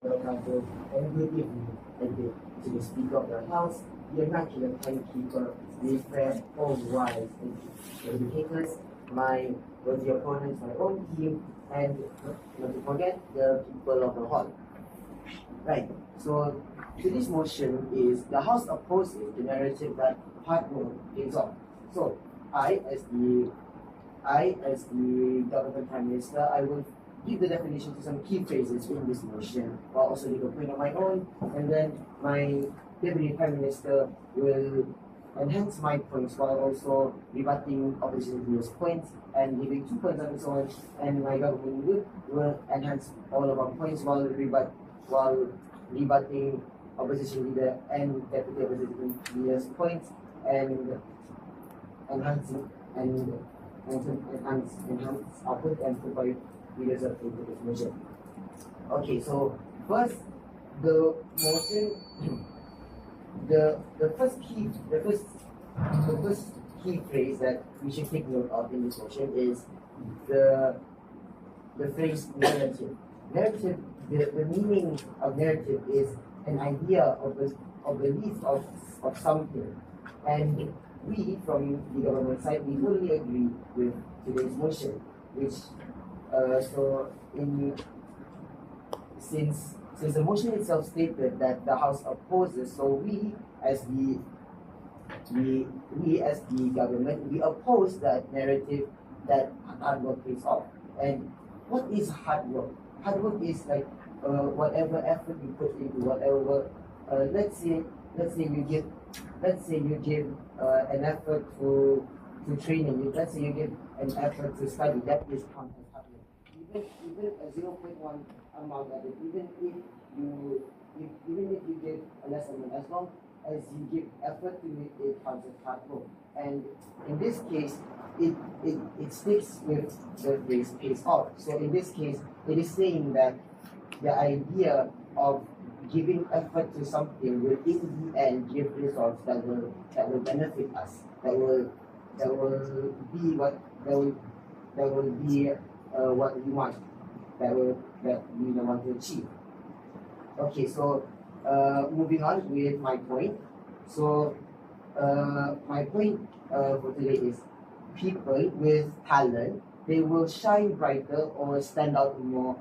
wabarakatuh, and good evening again to the Speaker of the House, the Immaculate Timekeeper, the fair, all wise, and educators, my worthy opponents, my own team, and not to forget the people of the hall. Right, so today's motion is the House opposes the narrative that hard work pays off. So, I, as the government prime minister, I will give the definition to some key phrases in this motion, while also leave a point of my own, and then my deputy prime minister will enhance my points while also rebutting opposition leader's points and giving 2 points on its own, and my government will enhance all of our points while rebutting opposition leader and deputy opposition leader's points and enhancing and enhance output and provide leaders of this motion. Okay, so first the motion the first key phrase that we should take note of in this motion is the phrase narrative. Narrative, the meaning of narrative is an idea of a belief of something. And we, from the government side, we totally agree with today's motion, which since the motion itself stated that the House opposes, so we as the government, we oppose that narrative that hard work pays off. And what is hard work? Hard work is like whatever effort you put into whatever. Let's say you give an effort to training. Let's say you give an effort to study. That is counted as hard work. Even a 0.1 amount of it. Even if you give a less amount, as long as you give effort to it, it counts as hard work. And in this case, it sticks with the phrase pays off. So in this case, it is saying that the idea of giving effort to something will in the end give results that will benefit us. That will be what we want. That we want to achieve. Okay, so moving on with my point. So my point for today is people with talent, they will shine brighter or stand out more.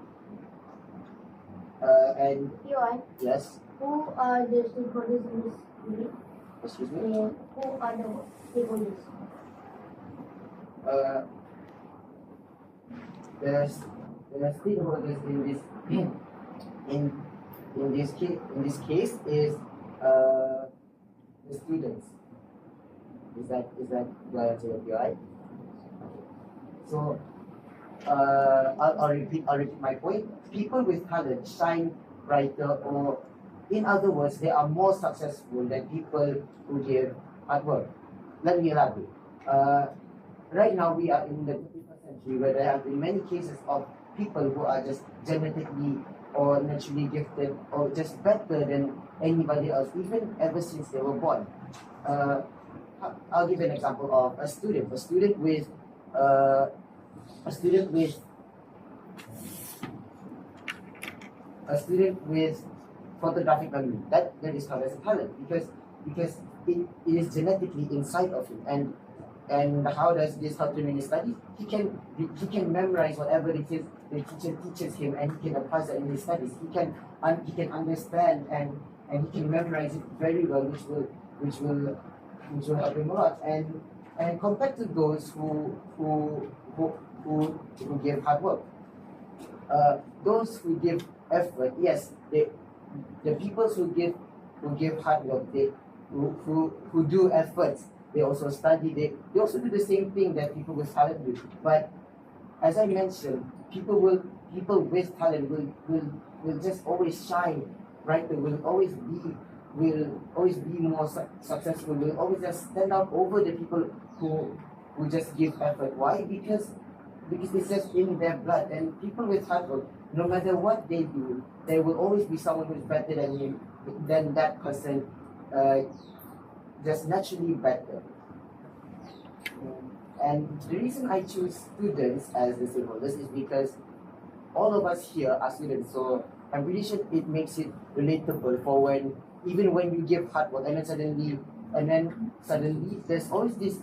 And Johan, yes, who are the stakeholders in this meeting? excuse me. And who are the stakeholders? The stakeholders in this case is the students. Is that do I answer your right? So I'll repeat my point. People with talent shine brighter, or in other words, they are more successful than people who give hard work. Let me elaborate. Right now we are in the 21st century where there have been many cases of people who are just genetically or naturally gifted or just better than anybody else, even ever since they were born. I'll give an example of a student with photographic memory. That is called as a talent because it is genetically inside of him. And how does this help him in his studies? He can memorize whatever it is the teacher teaches him, and he can apply that in his studies. He can understand and he can memorize it very well, which will help him a lot. And compared to those who give hard work, those who give effort, yes, the people who give hard work, who do efforts, they also study, they also do the same thing that people with talent do. But as I mentioned, people with talent will just always shine brighter, will always be more successful, will always just stand out over the people who just give effort. Why? Because it's just in their blood. And people with hard work, no matter what they do, there will always be someone who's better than that person, just naturally better. And the reason I choose students as the stakeholders is because all of us here are students. So I'm pretty sure it makes it relatable for when, even when you give hard work and then suddenly there's always this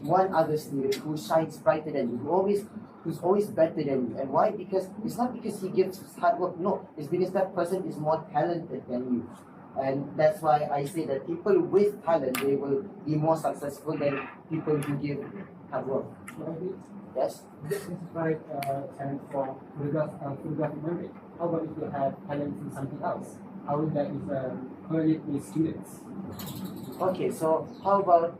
one other student who shines brighter than you, who's always better than you. And why? Because it's not because he gives hard work, no, it's because that person is more talented than you. And that's why I say that people with talent, they will be more successful than people who give hard work. Yes? This specified talent for photographic memory. How about if you have talent in something else? How is that if early with students? Okay, so how about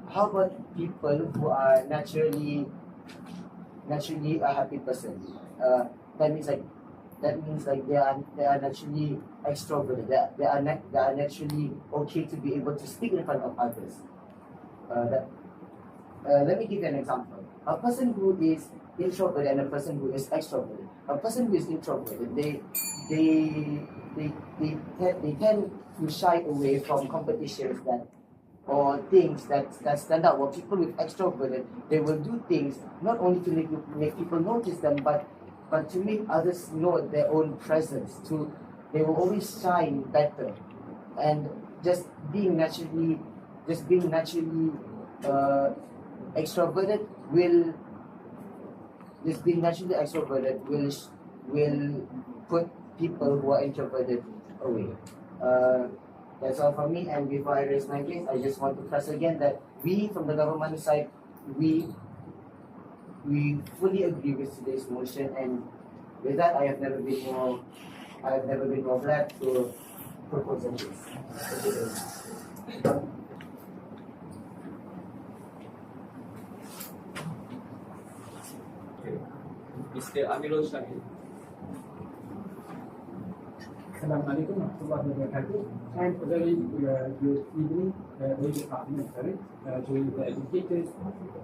how about people who are naturally a happy person? That means like they are naturally extroverted. They are naturally okay to be able to speak in front of others. Let me give you an example. A person who is introvert and a person who is extroverted. A person who is introverted, they tend to shy away from competitions or things that stand out. While people with extroverted, they will do things not only to make people notice them, but to make others know their own presence. They will always shine better, and just being naturally extroverted will put people who are introverted away. That's all from me. And before I raise my case, I just want to press again that we from the government side, we fully agree with today's motion, and with that, I have never been more glad to propose a case. Mr. Amirul Shahid. Assalamualaikum warahmatullahi wabarakatuh. And a very good evening, ladies and gentlemen, to the educators,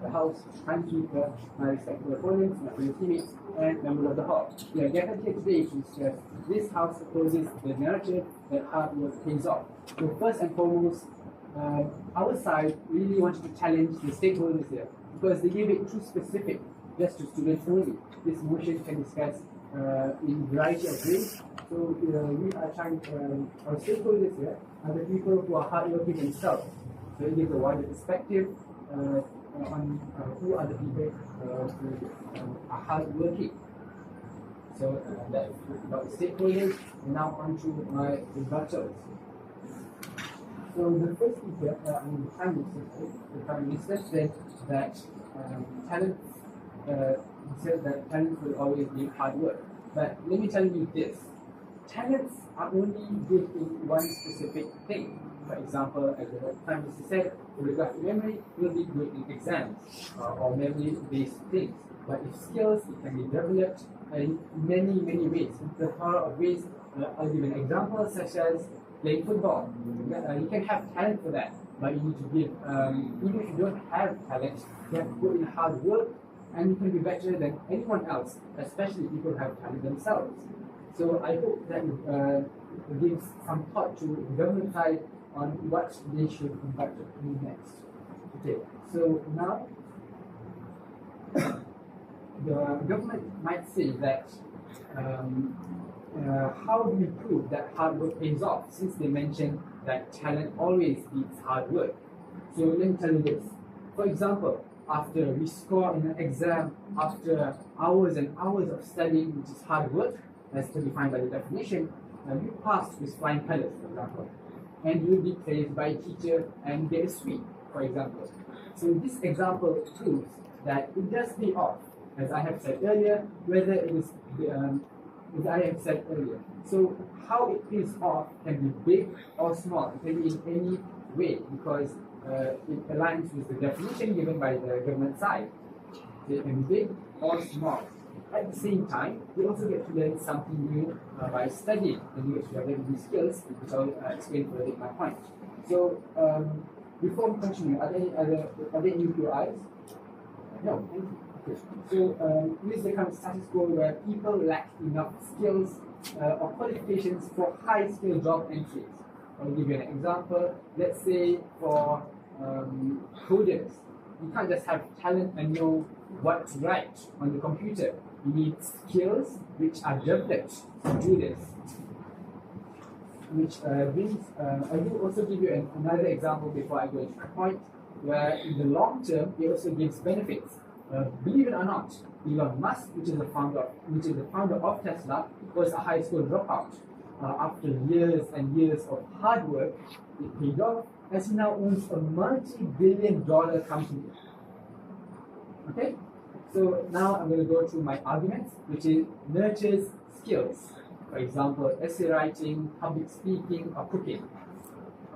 the house, timekeeper, my respected opponents, my fellow teammates, and members of the hall. We are gathered here today to stress this house opposes the narrative that hard work pays off. So first and foremost, our side really wanted to challenge the stakeholders here because they gave it too specific just to students only. This motion can discuss in a variety of ways. So we are trying, our stakeholders here are the people who are hardworking themselves. So it gives a wider perspective on who are the people who are hardworking. So that's about the stakeholders. And now on to my rebuttals. So the first speaker, the Prime Minister said that talent will always be hard work. But let me tell you this. Talents are only good in one specific thing. For example, as the Prime Minister said, photographic memory will be good in exams or memory-based things. But if skills, it can be developed in many, many ways. The power of ways, I'll give an example such as playing football. You can have talent for that, but you need to give, even if you don't have talent, you have to put in hard work and you can be better than anyone else, especially people who have talent themselves. So I hope that gives some thought to the government side on what they should conduct next. Okay, so now the government might say that how do we prove that hard work pays off, since they mentioned that talent always beats hard work. So let me tell you this. For example, after we score in an exam, after hours and hours of studying, which is hard work, as to be defined by the definition, you pass with flying colors, for example, and you will be praised by a teacher and get a sweet, for example. So this example proves that it does pay off, as I have said earlier, whether it was, as I have said earlier. So how it pays off can be big or small, it can be in any way, because it aligns with the definition given by the government side. So it can be big or small. At the same time, you also get to learn something new by studying, and you get to develop new skills, which I'll explain further in my point. So, before we continue, are there any QIs? No. Okay. So, this is the kind of status quo where people lack enough skills or qualifications for high-skill job entries. I'll give you an example. Let's say for coders, you can't just have talent and know what to write on the computer. You need skills which are developed to do this. Which brings, I will also give you another example before I go into the point, where in the long term, it also gives benefits. Believe it or not, Elon Musk, which is the founder of Tesla, was a high school dropout. After years and years of hard work, it paid off, as he now owns a multi-billion-dollar company. Okay, so now I'm going to go through my arguments, which is nurtures skills. For example, essay writing, public speaking, or cooking.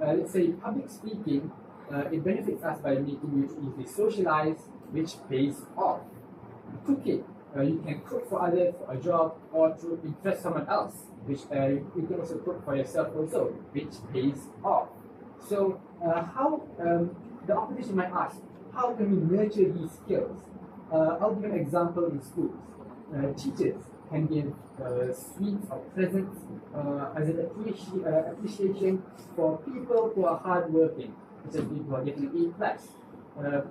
Let's say public speaking, it benefits us by making you easily socialize, which pays off. Cooking, you can cook for others for a job or to impress someone else, which you can also cook for yourself also, which pays off. So how the opposition might ask, how can we nurture these skills? I'll give an example in schools. Teachers can give sweets or presents as an appreciation for people who are hardworking, such as people who are getting an A+.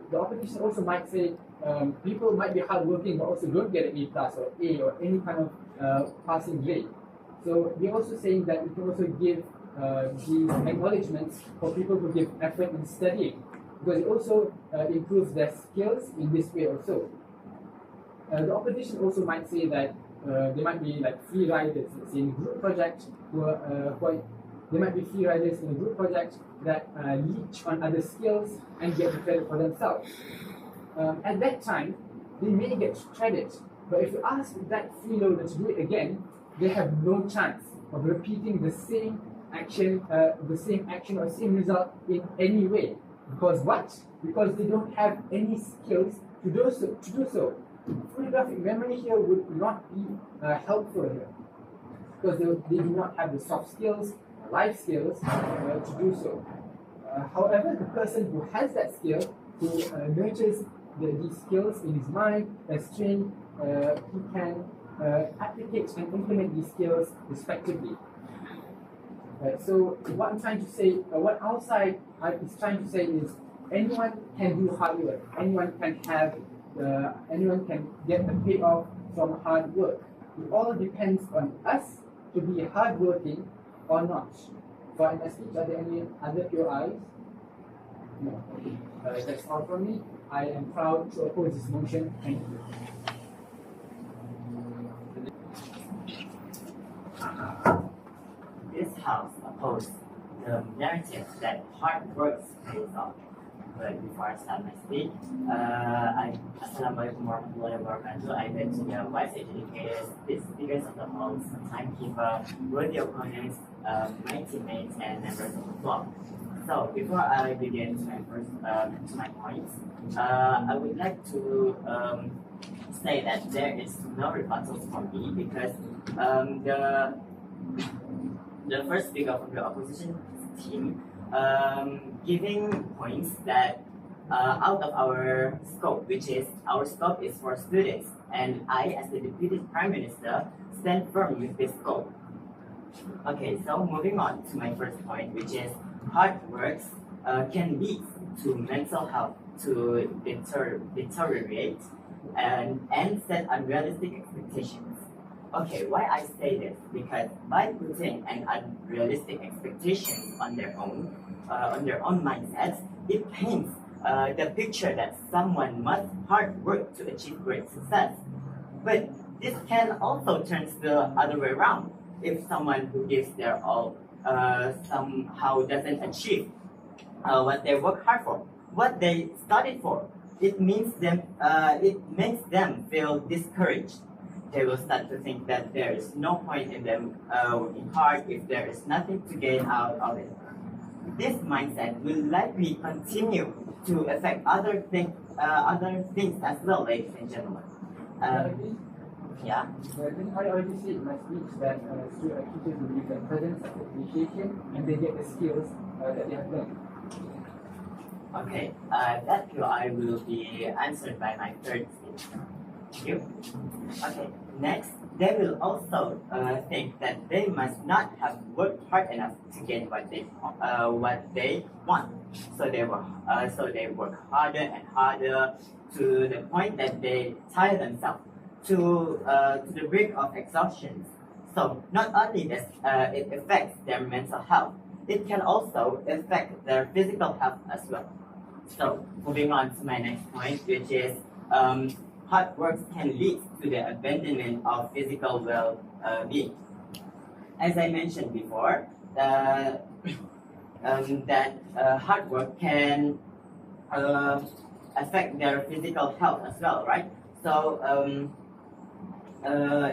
The opposition also might say people might be hardworking but also don't get an A+ or A or any kind of passing grade. So we're also saying that we can also give these acknowledgements for people who give effort in studying, because it also improves their skills in this way also. The opposition also might say that there might be like free riders in group projects there might be free riders in a group project that leech on other skills and get the credit for themselves. At that time, they may get credit, but if you ask that freeloader to do it again, they have no chance of repeating the same action or same result in any way. Because what? Because they don't have any skills to do so. Photographic memory here would not be helpful here, because they do not have the soft skills, life skills to do so. However, the person who has that skill, who nurtures these skills in his mind, as trained, he can applicate and implement these skills respectively. So what I'm trying to say, what our side is trying to say is, anyone can do hard work. Anyone can get the payoff from hard work. It all depends on us to be hardworking or not. For an speech, are there any other POIs? No. Okay. That's all from me. I am proud to oppose this motion. Thank you. This House opposed the narrative that hard work pays off. But before I start my speech, Assalamualaikum warahmatullahi wabarakatuh. I beg to the wise educators, the speakers of the halls, timekeeper, worthy opponents, my teammates, and members of the floor. So before I begin to my points, I would like to say that there is no rebuttals for me, because the first speaker from the opposition team giving points that out of our scope, which is our scope is for students, and I, as the Deputy Prime Minister, stand firm with this scope. Okay, so moving on to my first point, which is hard work can lead to mental health to deteriorate and set unrealistic expectations. Okay, why I say this? Because by putting an unrealistic expectations on their own mindsets, it paints the picture that someone must hard work to achieve great success. But this can also turn the other way around. If someone who gives their all somehow doesn't achieve what they work hard for, what they studied for, it makes them feel discouraged. They will start to think that there is no point in them working hard if there is nothing to gain out of it. This mindset will likely continue to affect other things as well, ladies and gentlemen. Yeah. I already said in my speech that teachers will give the presence of appreciation and they get the skills that they have learned. Okay, that I will be answered by my third speech. Thank you. Okay, next, they will also think that they must not have worked hard enough to get what they want. So they work harder and harder to the point that they tire themselves. to the brink of exhaustion. So not only does it affects their mental health, it can also affect their physical health as well. So moving on to my next point, which is hard work can lead to the abandonment of physical well-being. As I mentioned before, that hard work can affect their physical health as well, right? So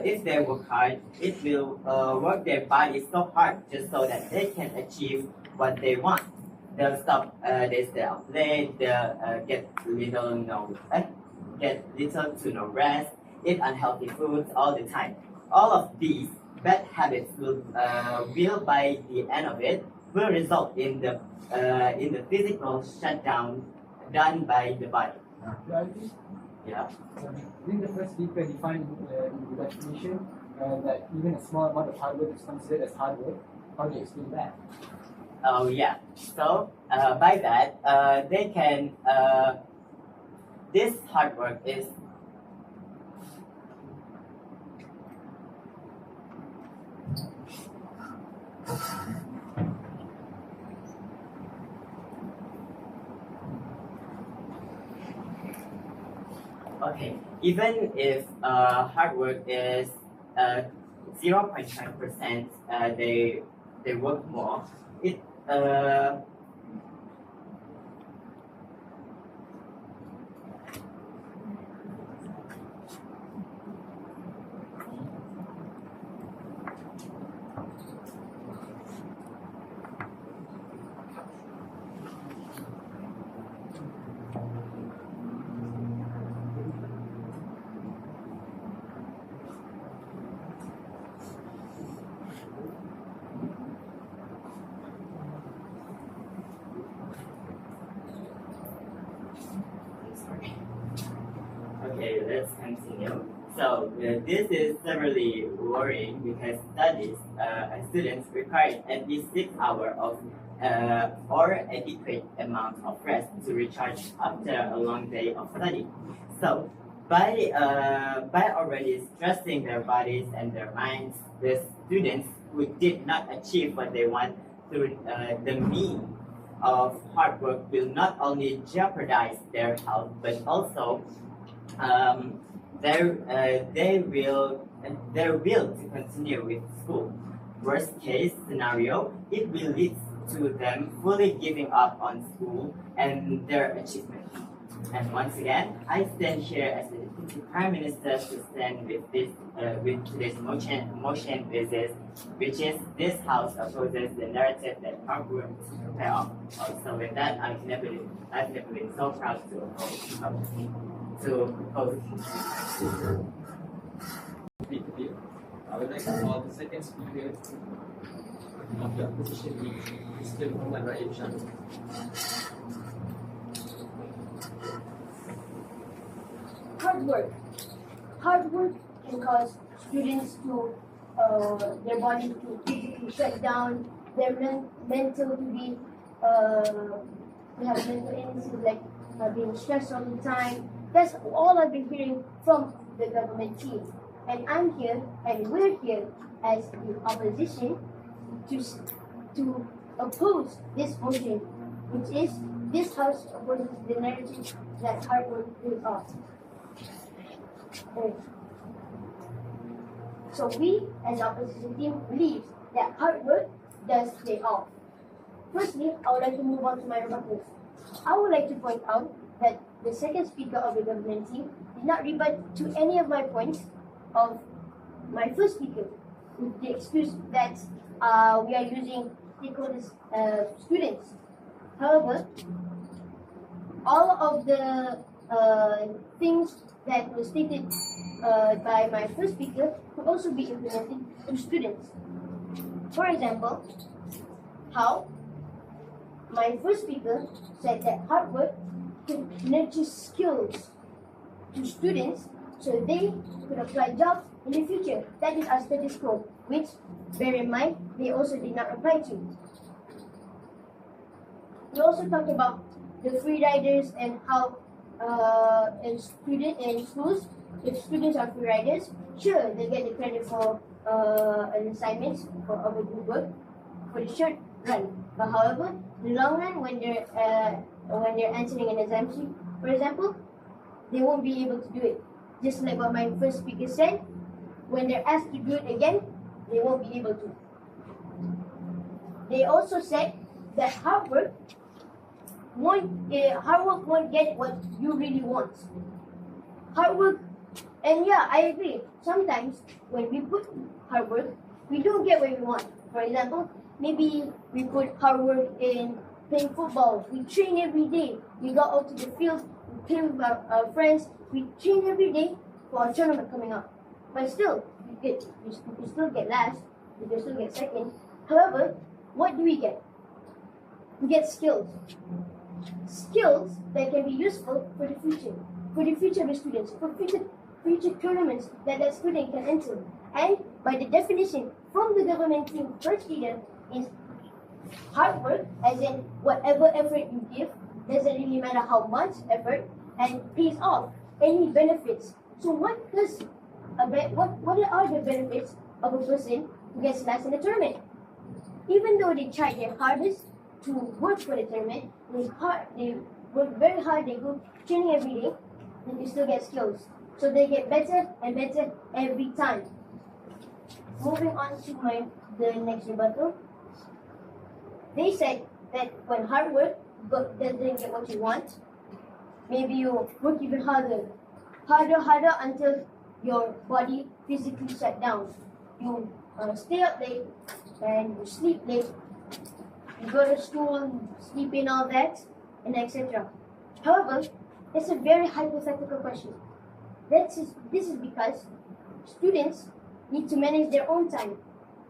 if they work hard, it will work their body so hard just so that they can achieve what they want. They'll stop. They stay up late. They'll get little to no rest. Eat unhealthy foods all the time. All of these bad habits will by the end of it will result in the physical shutdown done by the body. Yeah, I think Yeah. I think the first speaker defined in the definition that even a small amount of hard work is considered as hard work. How do you explain that? Oh yeah. So by that, they can. This hard work is. Okay, even if hard work is 0.5%, they work more. It sorry. Okay, let's continue. So this is severely worrying because students require at least 6 hours of or adequate amount of rest to recharge after a long day of study. So by already stressing their bodies and their minds, the students who did not achieve what they want through the means of hard work will not only jeopardize their health but also their will to continue with school. Worst case scenario, it will lead to them fully giving up on school and their achievement. And once again, I stand here as the Deputy Prime Minister to stand with today's motion which is this House opposes the narrative that hard work is prepare of. Also with that, I've never been so proud to propose. I would like to call the second speaker of the opposition, Mr. Muhammad Raif Shah. Hard work. Hard work can cause students to their body to physically shut down, their mental to be to have mental illnesses like being stressed all the time. That's all I've been hearing from the government team. And I'm here and we're here as the opposition to oppose this motion, which is this House opposes the narrative that hard work is off. So we, as opposition team, believe that hard work does pay off. Firstly, I would like to move on to my rebuttals. I would like to point out that the second speaker of the government team did not rebut to any of my points of my first speaker, with the excuse that we are using stakeholders, students. However, all of the things that were stated by my first speaker could also be implemented to students. For example, how my first speaker said that hard work can nurture skills to students so they could apply jobs in the future. That is our status quo, which, bear in mind, they also did not apply to. We also talked about the free riders and how in schools if students are free riders, sure, they get the credit for an assignment for our good work for the short run. But however, the long run, when they're answering an exam sheet, for example, they won't be able to do it. Just like what my first speaker said, when they're asked to do it again, they won't be able to. They also said that hard work won't get what you really want. Hard work, and yeah, I agree. Sometimes when we put hard work, we don't get what we want. For example, maybe we put hard work in playing football. We train every day. We go out to the field, we play with our friends. We train every day for a tournament coming up. But still, you still get last. You can still get second. However, what do we get? We get skills. Skills that can be useful for the future of the students, for future tournaments that student can enter. And by the definition from the government team, first leader is hard work, as in whatever effort you give, doesn't really matter how much effort, and pays off any benefits. So what are the benefits of a person who gets last in the tournament? Even though they try their hardest to work for the tournament, they work very hard, they go training every day, then they still get skills. So they get better and better every time. Moving on to the next rebuttal. They said that when hard work doesn't get what you want, maybe you work even harder until your body physically shut down. You stay up late and you sleep late. You go to school, sleep in, all that, and etc. However, it's a very hypothetical question. This is because students need to manage their own time,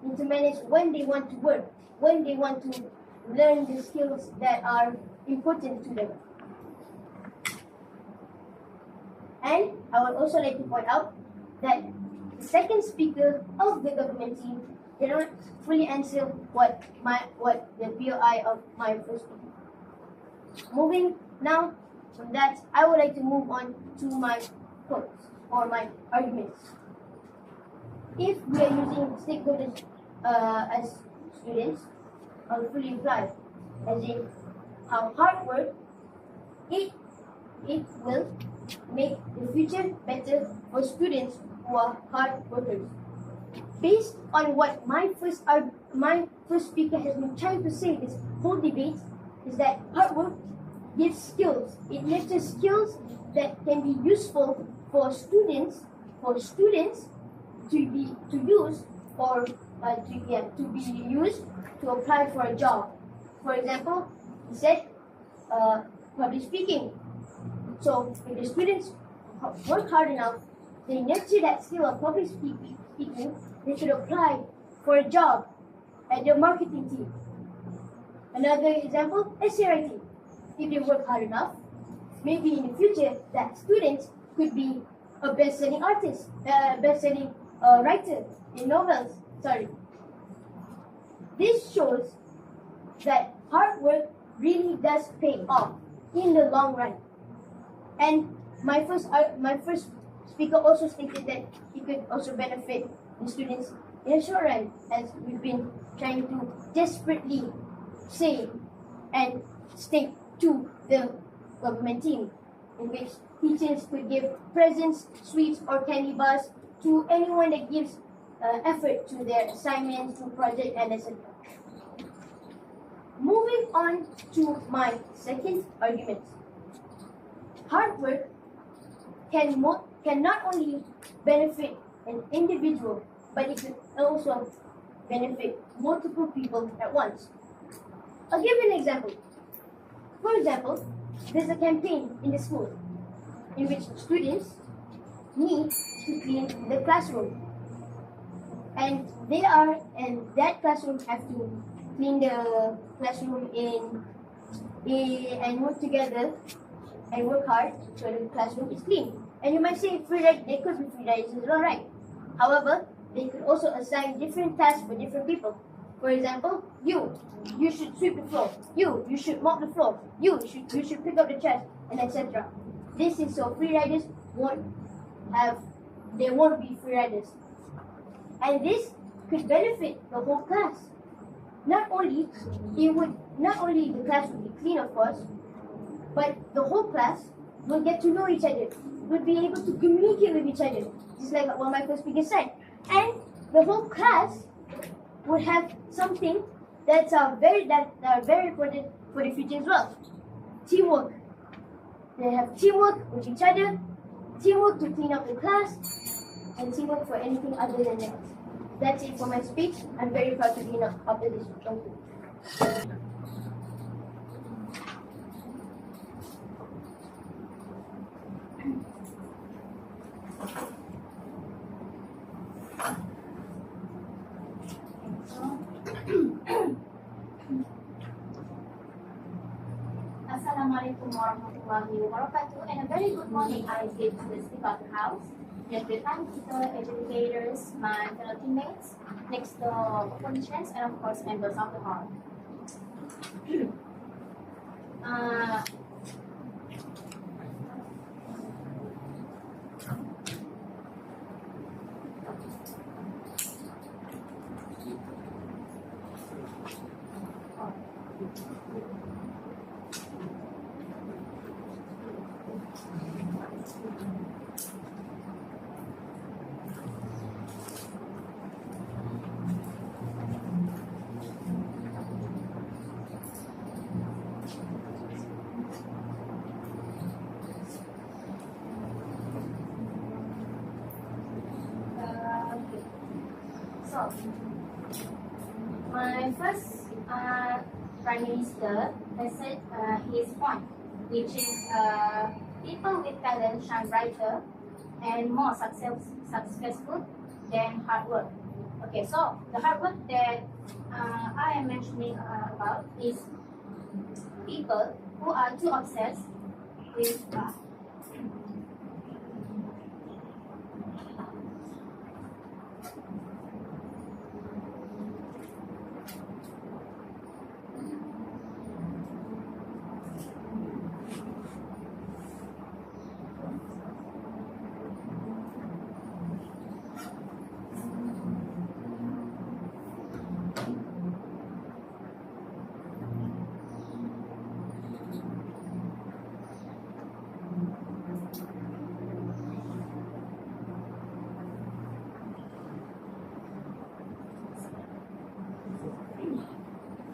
need to manage when they want to work, when they want to learn the skills that are important to them. And I would also like to point out that the second speaker of the government team did not fully answer what the POI of my first speaker. Moving now from that, I would like to move on to my quotes or my arguments. If we are using stakeholders as students, I will fully reply as in how hard work it will make the future better for students who are hard workers. Based on what my first speaker has been trying to say this whole debate, is that hard work gives skills. It nurtures skills that can be useful for students to be used to apply for a job. For example, he said public speaking. So if the students work hard enough, they nurture that skill of public speaking, they should apply for a job at their marketing team. Another example, essay writing. If they work hard enough, maybe in the future that students could be a best-selling artist, best-selling writer in novels. This shows that hard work really does pay off in the long run. And my first speaker also stated that it could also benefit the students in the short run, as we've been trying to desperately say and stick to the government team, in which teachers could give presents, sweets, or candy bars to anyone that gives effort to their assignments, to project, and etc. Moving on to my second argument. Hard work can not only benefit an individual, but it can also benefit multiple people at once. I'll give you an example. For example, there's a campaign in the school in which students need to clean the classroom. And that classroom have to clean the classroom and work together and work hard so the classroom is clean. And you might say they could be free riders as well, right? However, they could also assign different tasks for different people. For example, you should sweep the floor. You should mop the floor. You should pick up the trash, and etc. This is so free riders won't they won't be free riders. And this could benefit the whole class. Not only the class will be clean, of course, but the whole class will get to know each other, will be able to communicate with each other, just like what my first speaker said. And the whole class would have something that are very important for the future as well. Teamwork. They have teamwork with each other, teamwork to clean up the class, and teamwork for anything other than that. That's it for my speech. I'm very proud to be after this. Thank you. Assalamualaikum warahmatullahi wabarakatuh, and a very good morning I give to the Speaker of the House, the time-keeper, educators, my fellow teammates, next door opponents, and of course members of the hall. So, my first Prime Minister has said his point, which is people with talent shine brighter and more successful than hard work. Okay, so the hard work that I am mentioning about is people who are too obsessed with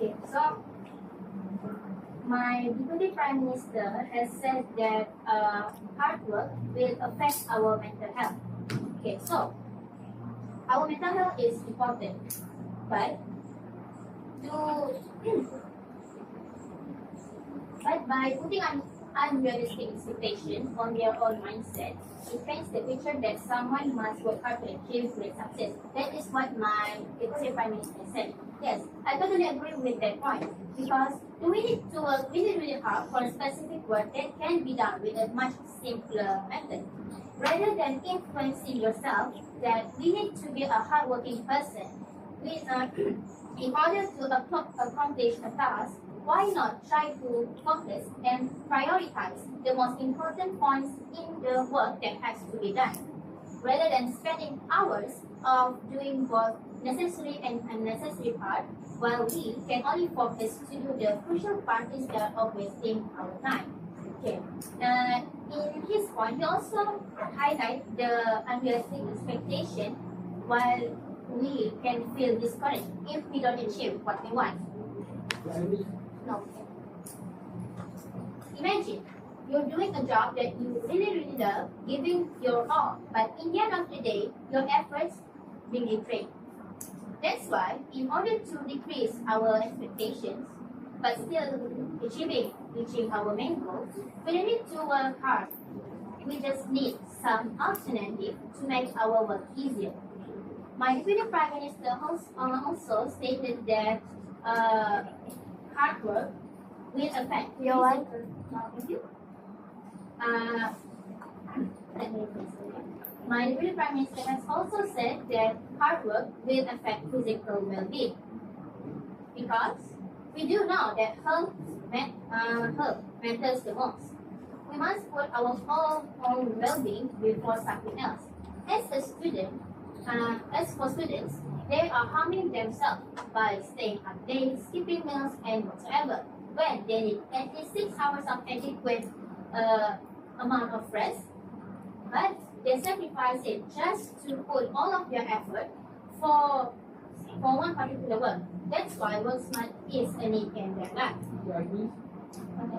Okay, so my Deputy Prime Minister has said that hard work will affect our mental health. Okay, so our mental health is important, but by putting unrealistic expectations on their own mindset, it paints the picture that someone must work hard to achieve great success. That is what my Deputy Prime Minister said. Yes, I totally agree with that point, because we need to work really hard for a specific work that can be done with a much simpler method. Rather than influencing yourself that we need to be a hardworking person, in order to accomplish a task, why not try to focus and prioritize the most important points in the work that has to be done, rather than spending hours of doing both necessary and unnecessary part, while we can only focus to do the crucial part instead of wasting our time. Okay. In his point, he also highlight the unrealistic expectation, while we can feel discouraged if we don't achieve what we want. No. Imagine you're doing a job that you really love, giving your all, but in the end of the day, your efforts being betrayed. That's why, in order to decrease our expectations, but still reaching our main goal, we don't need to work hard. We just need some alternative to make our work easier. My Deputy Prime Minister also stated that hard work will affect Your wife? Thank you. My Deputy Prime Minister has also said that hard work will affect physical well-being, because we do know that health matters the most. we must put our own well-being before something else. As a student, as for students, they are harming themselves by staying up late, skipping meals, and whatsoever, when they need at least 6 hours of adequate amount of rest, but they sacrifice it just to put all of their effort for one particular work. That's why work smart is a need in their life. You agree? Okay.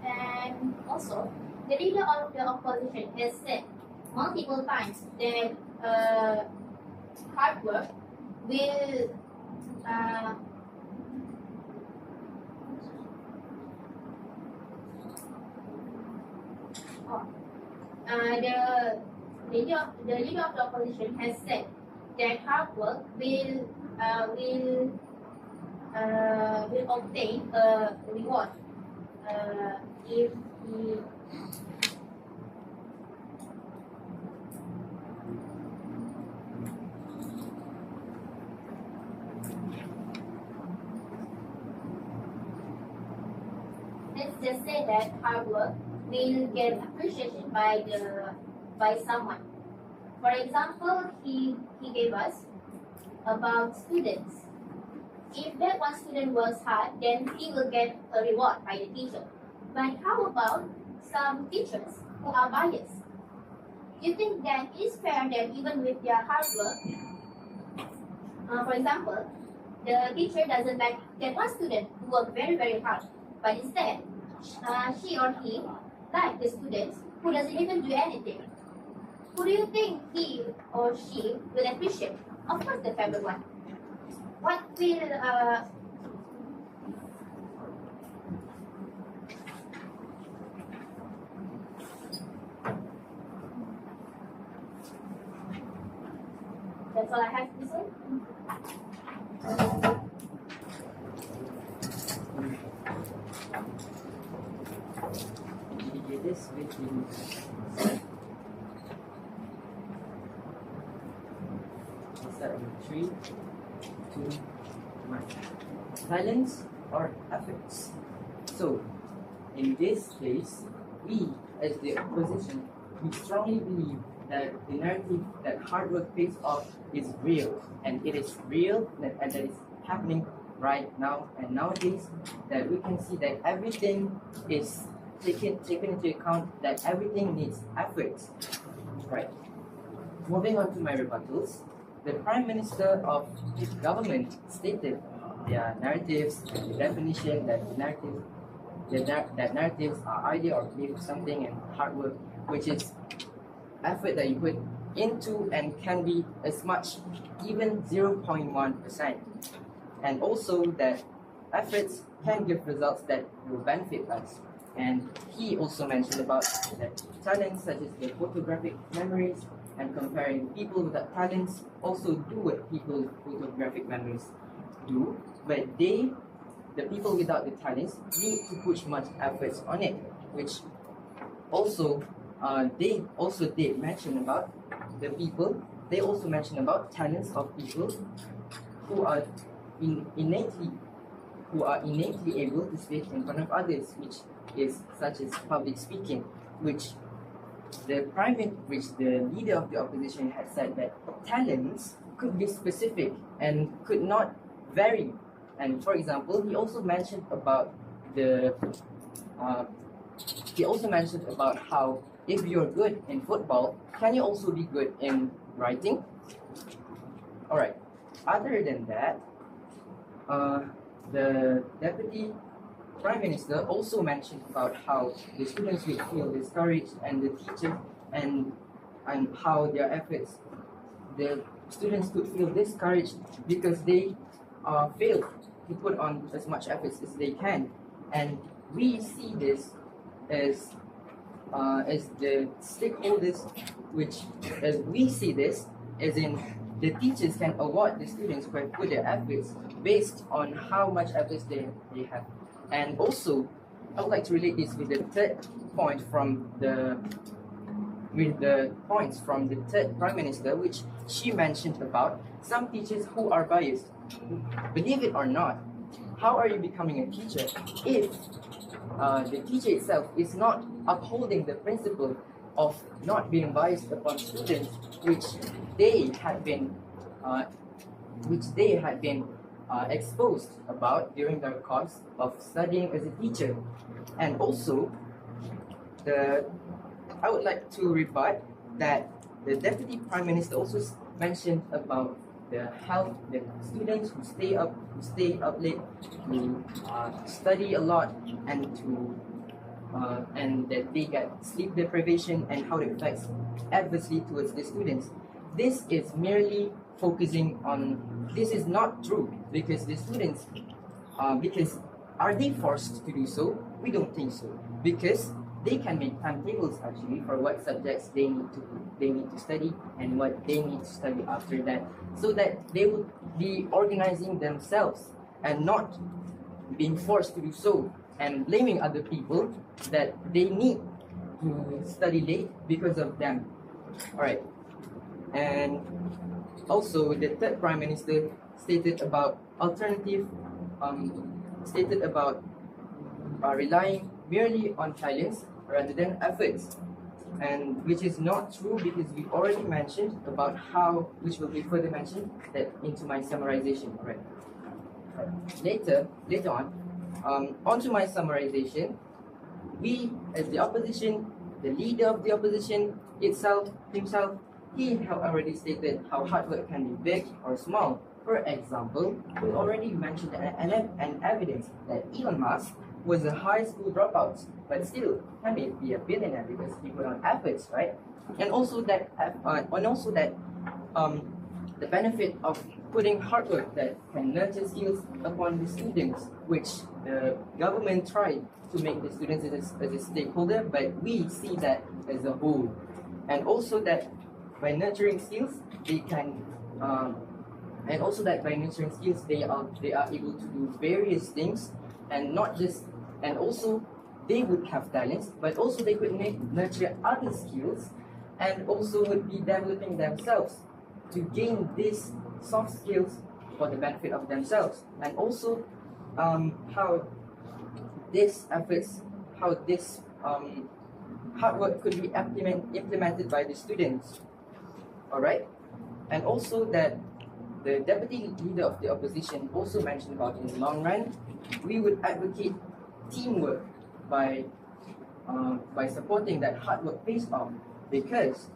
And also, the leader of the opposition has said multiple times that hard work will the leader of the opposition has said that hard work will obtain a reward if he let's just say that hard work will get appreciation by someone. For example, he gave us about students. If that one student works hard, then he will get a reward by the teacher. But how about some teachers who are biased? You think that it's fair that even with their hard work, for example, the teacher doesn't like that one student who worked very, very hard, but instead, she or he like the students who doesn't even do anything. Who do you think he or she will appreciate? Of course, the favorite one. What will that's all I have to say. This within start with 3, 2, 1. Talents or efforts. So, in this case, we as the opposition, we strongly believe that the narrative that hard work pays off is real, and it is real, and that is happening right now and nowadays. That we can see that everything is taken into account, that everything needs efforts. Right. Moving on to my rebuttals, the Prime Minister of the government stated their narratives and the definition that that narratives are idea or belief of something, and hard work, which is effort that you put into and can be as much even 0.1%. And also that efforts can give results that will benefit us. And he also mentioned about that talents such as the photographic memories, and comparing people without talents also do what people with photographic memories do, but the people without the talents need to push much efforts on it, which also they also did mention about the people. They also mentioned about talents of people who are innately able to speak in front of others, which is such as public speaking, which the leader of the opposition had said that talents could be specific and could not vary. And for example, he also mentioned about how if you're good in football, can you also be good in writing? Alright. Other than that, the Deputy Prime Minister also mentioned about how the students will feel discouraged, and the teachers and how their efforts, the students could feel discouraged because they failed to put on as much efforts as they can. And we see this as the stakeholders, which as we see this as in the teachers can award the students who have put their efforts based on how much efforts they have. And also, I would like to relate this with the third point from the third Prime Minister, which she mentioned about some teachers who are biased. Believe it or not, how are you becoming a teacher if the teacher itself is not upholding the principle of not being biased upon students, which they had been exposed about during their course of studying as a teacher? And also, I would like to rebut that the Deputy Prime Minister also mentioned about the students who stay up late, who study a lot, and that they get sleep deprivation and how it affects adversely towards the students. This is merely focusing on. This is not true because the students, because are they forced to do so? We don't think so, because they can make timetables actually for what subjects they need to study and what they need to study after that, so that they would be organizing themselves and not being forced to do so and blaming other people that they need to study late because of them. Alright. And also the third Prime Minister stated about relying merely on talents rather than efforts, and which is not true because we already mentioned about how, which will be further mentioned that into my summarization. Alright. Later on, onto my summarization. We, as the opposition, the leader of the opposition himself, he have already stated how hard work can be big or small. For example, we already mentioned an evidence that Elon Musk was a high school dropout, but still can be a billionaire because he put on efforts, right? And also that, the benefit of putting hard work that can nurture skills upon the students, which the government tried to make the students as a stakeholder, but we see that as a whole. And also that by nurturing skills, they are able to do various things, and not just, and also they would have talents, but also they could nurture other skills, and also would be developing themselves to gain these soft skills for the benefit of themselves. And also how this hard work could be implemented by the students. Alright? And also that the deputy leader of the opposition also mentioned about in the long run, we would advocate teamwork by supporting that hard work pays off, because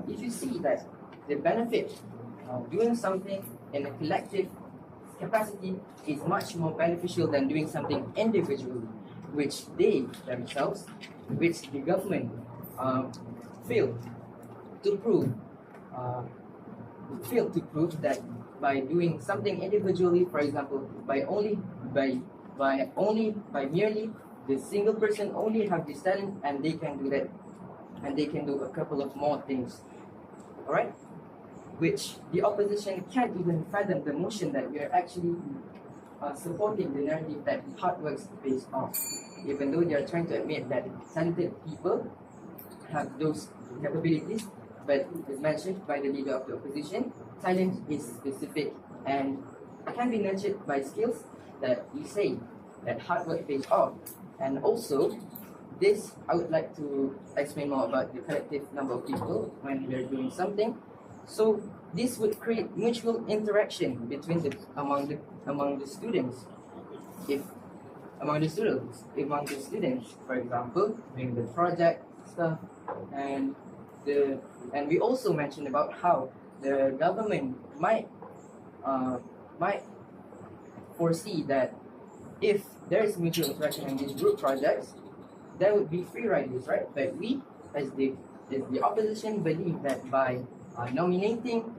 if you see that the benefit of doing something in a collective capacity is much more beneficial than doing something individually, which they themselves, which the government failed to prove that by doing something individually, for example, by merely the single person only have this talent and they can do that, and they can do a couple of more things. Alright? Which the opposition can't even fathom the notion that we are actually supporting the narrative that hard work pays off, even though they are trying to admit that talented people have those capabilities. But as mentioned by the leader of the opposition, talent is specific and can be nurtured by skills that we say that hard work pays off. And also, this I would like to explain more about the collective number of people when we are doing something. So this would create mutual interaction between among the students. If among the students, for example, doing the project stuff, and we also mentioned about how the government might foresee that if there is mutual interaction in these group projects, there would be free riders, right? But we, as the opposition, believe that by nominating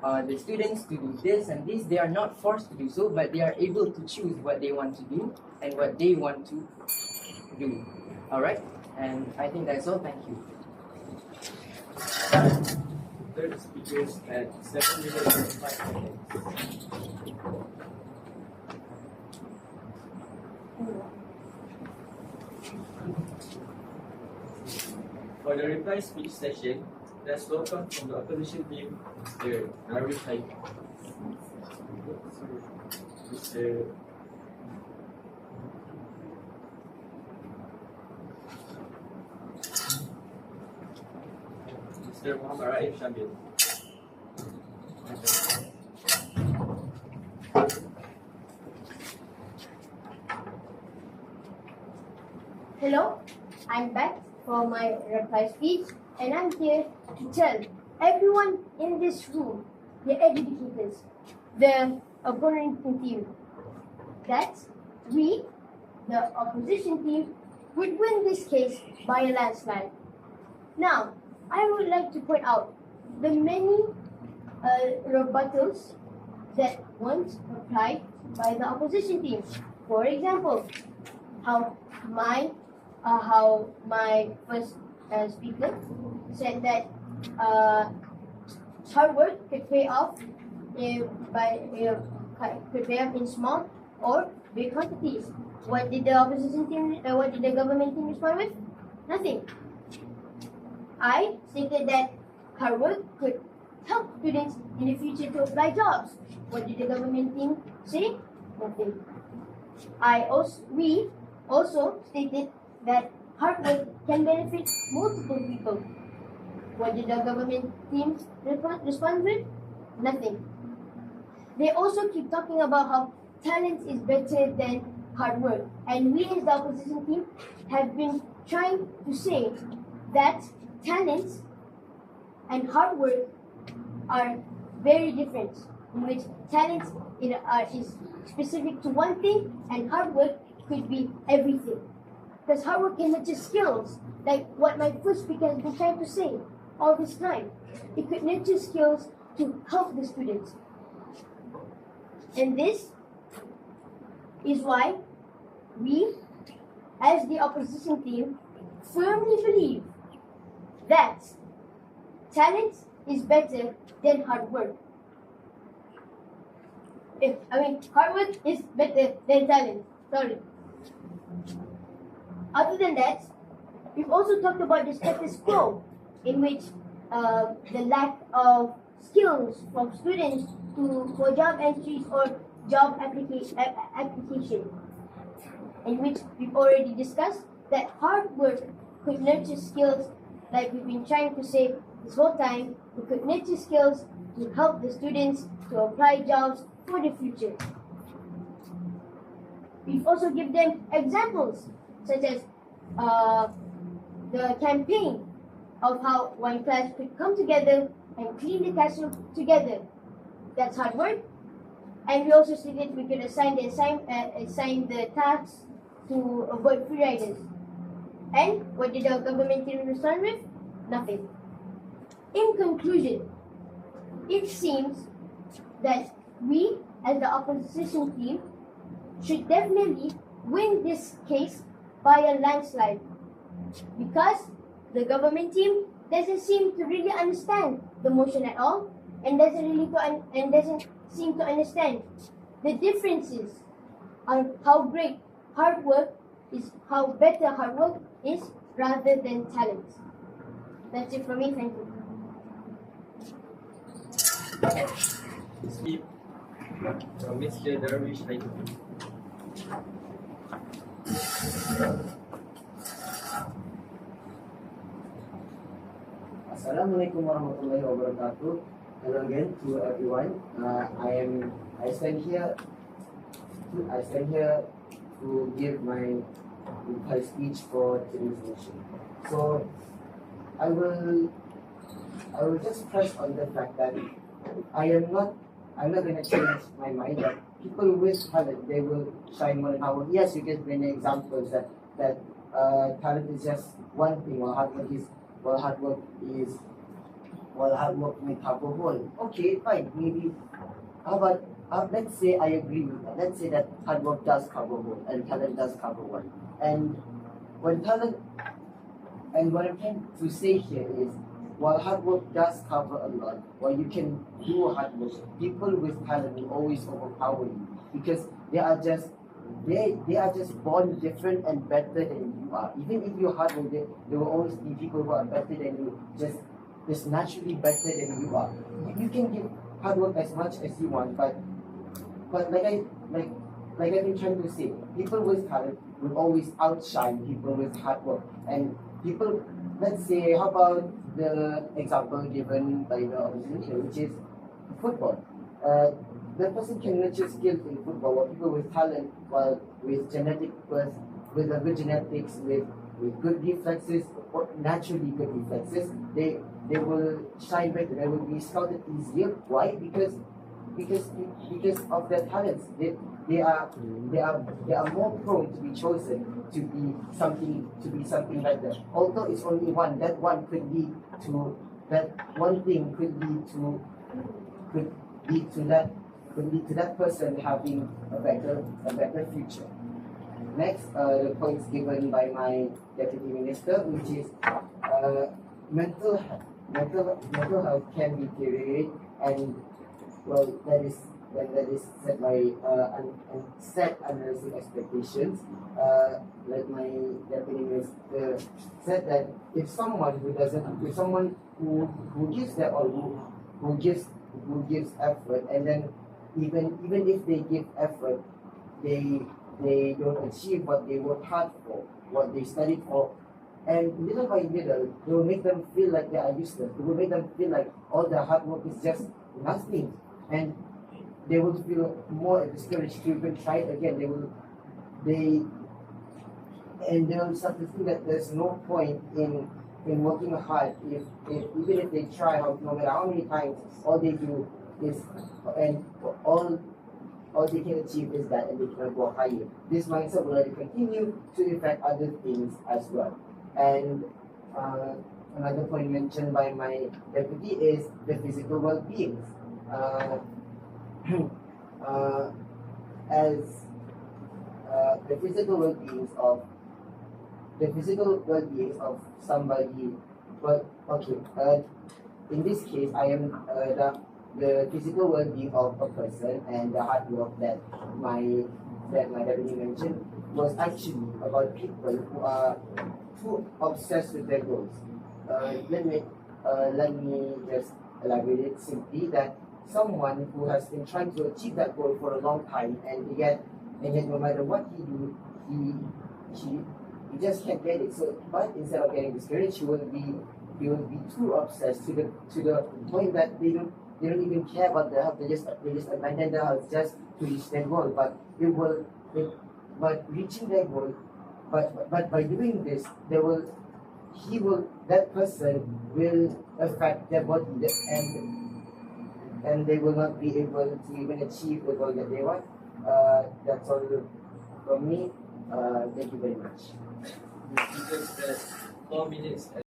the students to do this and this, they are not forced to do so, but they are able to choose what they want to do and what they want to do. Alright? And I think that's all. Thank you. third speakers at 7 minutes and 5 seconds. For the reply speech session, let's welcome from the opposition team, Mr. Darwish Haiti. Mr. Mr. Muhammad Raif Shamil. Hello, I'm back for my reply speech, and I'm here to tell everyone in this room, the educators, the opponent team, that we, the opposition team, would win this case by a landslide. Now, I would like to point out the many rebuttals that weren't applied by the opposition team. For example, how my first speaker said that hard work could pay off could pay off in small or big quantities. What did the opposition team? What did the government team respond with? Nothing. I stated that hard work could help students in the future to apply jobs. What did the government team say? Nothing. We also stated that hard work can benefit multiple people. What did the government team respond with? Nothing. They also keep talking about how talent is better than hard work. And we as the opposition team have been trying to say that talent and hard work are very different, in which talent is specific to one thing and hard work could be everything. Because hard work can nurture skills, like what my first speaker has been trying to say all this time. It could nurture skills to help the students. And this is why we, as the opposition team, firmly believe that talent is better than hard work. Hard work is better than talent. Sorry. Other than that, we've also talked about the status quo, in which the lack of skills from students for job entries or job application, in which we've already discussed that hard work could nurture skills, like we've been trying to say this whole time. It could nurture skills to help the students to apply jobs for the future. We've also given them examples, such as the campaign of how one class could come together and clean the classroom together. That's hard work. And we also stated we could assign the tasks to avoid free riders. And what did the government team respond with? Nothing. In conclusion, it seems that we, as the opposition team, should definitely win this case by a landslide, because the government team doesn't seem to really understand the motion at all, and doesn't seem to understand the differences on how great hard work is, how better hard work is rather than talent. That's it from me. Thank you. Skip from Mr. Darwish Haiti. Assalamualaikum warahmatullahi wabarakatuh. Hello again to everyone. I stand here to give my speech for today's session. So I will just press on the fact that I'm not going to change my mind that people with talent, they will shine more than hard work. Yes, you can bring examples that talent is just one thing, while hard work may cover whole. Okay, fine. Maybe how about let's say I agree with that. Let's say that hard work does cover whole and talent does cover one. And what I'm trying to say here while hard work does cover a lot, while you can do hard work, people with talent will always overpower you because they are just born different and better than you are. Even if you're hard work, there will always be people who are better than you, just naturally better than you are. You can give hard work as much as you want, but like I've been trying to say, people with talent will always outshine people with hard work. And people, let's say, how about the example given by the opposition, which is football. The person can nurture skills in football, while people with talent, while with genetic birth, with a good genetics, with good reflexes, or naturally good reflexes, they will shine better. They will be scouted easier. Why? Because of their talents. They are more prone to be chosen to be something better. Although it's only one, that one could lead to that one thing could lead to that person having a better future. Next, the points given by my deputy minister, which is mental health can deteriorate, and well, that is set by set unrealistic expectations. Like my deputy minister said that if someone who gives their all, who gives effort, and then even if they give effort, they don't achieve what they work hard for, what they studied for, and little by little, they will make them feel like they are useless. They will make them feel like all their hard work is just nothing, and they will feel more discouraged to even try it again. They will start to feel that there's no point in working hard if even if they try, no matter how many times, all they do is and all they can achieve is that, and they cannot go higher. This mindset will only continue to affect other things as well. And another point mentioned by my deputy is the physical well-being. As the physical well-being of somebody. Well, okay. In this case, I am the physical well-being of a person, and the hard work that my deputy mentioned was actually about people who are too obsessed with their goals. Let me just elaborate it simply that someone who has been trying to achieve that goal for a long time, and yet no matter what he do, he just can't get it. So, but instead of getting discouraged, he will be too obsessed to the point that they don't even care about the health. They just abandon the health just to reach their goal. But reaching their goal, but by doing this, that person will affect their body, and they will not be able to even achieve the goal that they want. That's all from me. Thank you very much. You just 4 minutes.